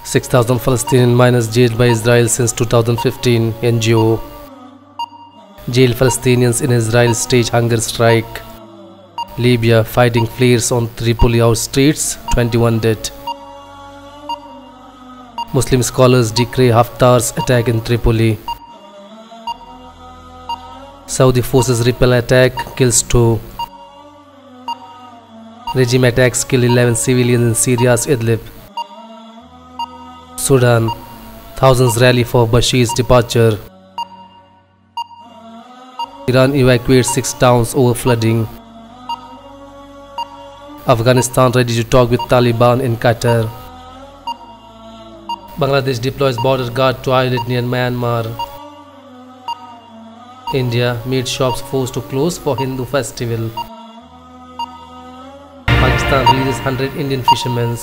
6,000 Palestinian minors jailed by Israel since 2015. NGO. Jailed Palestinians in Israel stage hunger strike. Libya, fighting flares on Tripoli out streets, 21 dead. Muslim scholars decry Haftar's attack in Tripoli. Saudi forces repel attack, kills 2. Regime attacks kill 11 civilians in Syria's Idlib. Sudan, thousands rally for Bashir's departure. Iran evacuates 6 towns over flooding. Afghanistan ready to talk with Taliban in Qatar. Bangladesh deploys border guard to island near Myanmar. India, meat shops forced to close for Hindu festival. Pakistan releases 100 Indian fishermen.